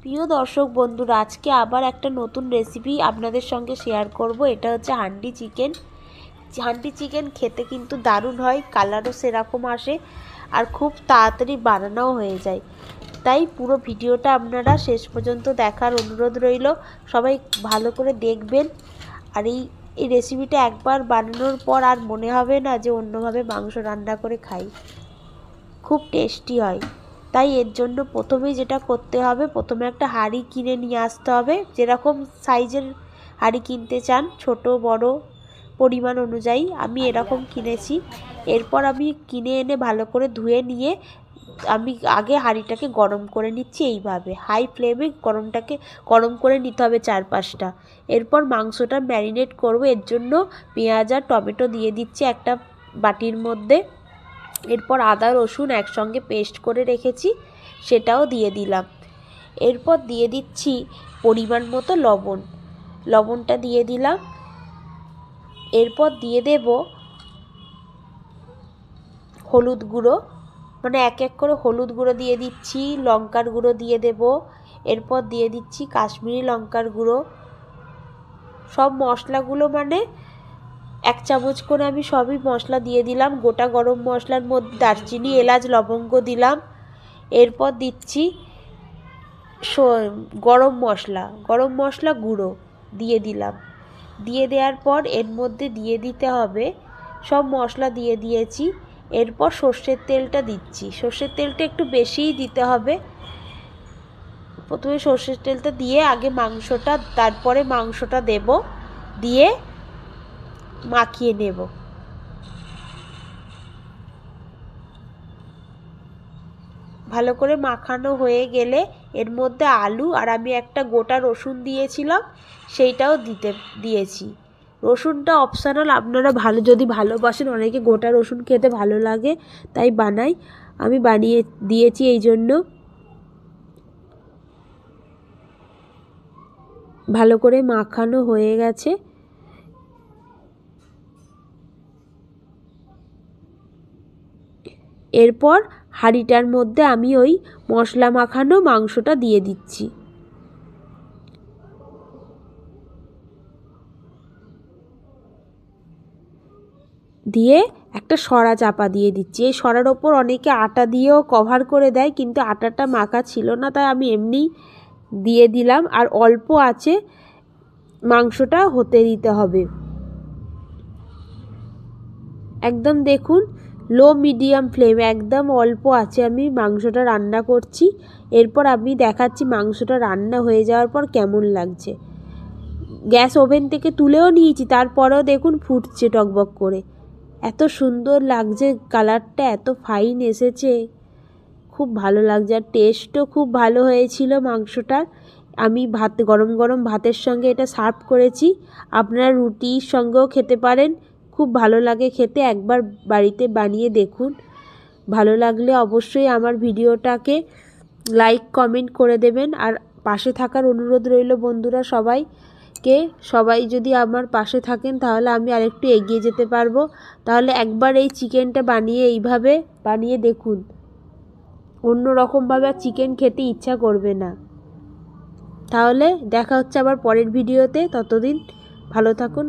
প্রিয় দর্শক বন্ধুরা, আজকে আবার একটা নতুন রেসিপি আপনাদের সঙ্গে শেয়ার করব। এটা হচ্ছে হান্ডি চিকেন। হান্ডি চিকেন খেতে কিন্তু দারুণ হয়, কালারও সেরকম আসে আর খুব তাড়াতাড়ি বানানোও হয়ে যায়। তাই পুরো ভিডিওটা আপনারা শেষ পর্যন্ত দেখার অনুরোধ রইল। সবাই ভালো করে দেখবেন। আর এই রেসিপিটা একবার বানানোর পর আর মনে হবে না যে অন্যভাবে মাংস রান্না করে খাই। খুব টেস্টি হয়। তাই এর জন্য প্রথমেই যেটা করতে হবে, প্রথমে একটা হাঁড়ি কিনে নিয়ে আসতে হবে। যেরকম সাইজের হাঁড়ি কিনতে চান, ছোট বড় পরিমাণ অনুযায়ী আমি এরকম কিনেছি। এরপর আমি কিনে এনে ভালো করে ধুয়ে নিয়ে আমি আগে হাঁড়িটাকে গরম করে নিচ্ছি। এইভাবে হাই ফ্লেমে গরম করে নিতে হবে চারপাশটা। এরপর মাংসটা ম্যারিনেট করব। এর জন্য পেঁয়াজ আর টমেটো দিয়ে দিচ্ছি একটা বাটির মধ্যে। এরপর আদা রসুন একসঙ্গে পেস্ট করে রেখেছি, সেটাও দিয়ে দিলাম। এরপর দিয়ে দিচ্ছি পরিমাণ মতো লবণটা দিয়ে দিলাম। এরপর দিয়ে দেব হলুদ গুঁড়ো, মানে এক এক করে হলুদ গুঁড়ো দিয়ে দিচ্ছি, লঙ্কার গুঁড়ো দিয়ে দেব। এরপর দিয়ে দিচ্ছি কাশ্মীরি লঙ্কার গুঁড়ো। সব মশলাগুলো মানে 1 চামচ করে আমি সবই মশলা দিয়ে দিলাম। গোটা গরম মশলার মধ্যে দারচিনি, এলাচ, লবঙ্গ দিলাম। এরপর দিচ্ছি গরম মশলা গুঁড়ো দিয়ে দিলাম। দিয়ে দেওয়ার পর এর মধ্যে দিয়ে দিতে হবে, সব মশলা দিয়ে দিয়েছি। এরপর সর্ষের তেলটা দিচ্ছি। সর্ষের তেলটা একটু বেশিই দিতে হবে। প্রথমে সর্ষের তেলটা দিয়ে আগে মাংসটা, তারপরে মাংসটা দেব, দিয়ে মাখিয়ে নেব। ভালো করে মাখানো হয়ে গেলে এর মধ্যে আলু আর আমি একটা গোটা রসুন দিয়েছিলাম, সেইটাও দিয়েছি। রসুনটা অপশনাল, আপনারা যদি ভালোবাসেন, অনেকে গোটা রসুন খেতে ভালো লাগে তাই বানাই, আমি বানিয়ে দিয়েছি এই জন্য। ভালো করে মাখানো হয়ে গেছে। এরপর হাঁড়িটার মধ্যে আমি ওই মশলা মাখানো মাংসটা দিয়ে দিচ্ছি। দিয়ে একটা সরা চাপা দিয়ে দিচ্ছি। এই সরার ওপর অনেকে আটা দিয়েও কভার করে দেয়, কিন্তু আটাটা মাখা ছিল না, তাই আমি এমনি দিয়ে দিলাম। আর অল্প আছে মাংসটা হতে দিতে হবে। একদম দেখুন, লো মিডিয়াম ফ্লেম, একদম অল্প আছে আমি মাংসটা রান্না করছি। এরপর আমি দেখাচ্ছি মাংসটা রান্না হয়ে যাওয়ার পর কেমন লাগছে। গ্যাস ওভেন থেকে তুলেও নিয়েছি, তারপরেও দেখুন ফুটছে টকবক করে। এত সুন্দর লাগছে, কালারটা এত ফাইন এসেছে, খুব ভালো লাগছে। আর টেস্টও খুব ভালো হয়েছিল মাংসটার। আমি গরম গরম ভাতের সঙ্গে এটা সার্ভ করেছি। আপনারা রুটির সঙ্গেও খেতে পারেন, খুব ভালো লাগে খেতে। একবার বাড়িতে বানিয়ে দেখুন। ভালো লাগলে অবশ্যই আমার ভিডিওটাকে লাইক কমেন্ট করে দেবেন। আর পাশে থাকার অনুরোধ রইল বন্ধুরা সবাই যদি আমার পাশে থাকেন তাহলে আমি আরেকটু এগিয়ে যেতে পারবো। তাহলে একবার এই চিকেনটা এইভাবে বানিয়ে দেখুন, অন্য রকমভাবে আর চিকেন খেতে ইচ্ছা করবে না। তাহলে দেখা হচ্ছে আবার পরের ভিডিওতে। ততদিন ভালো থাকুন।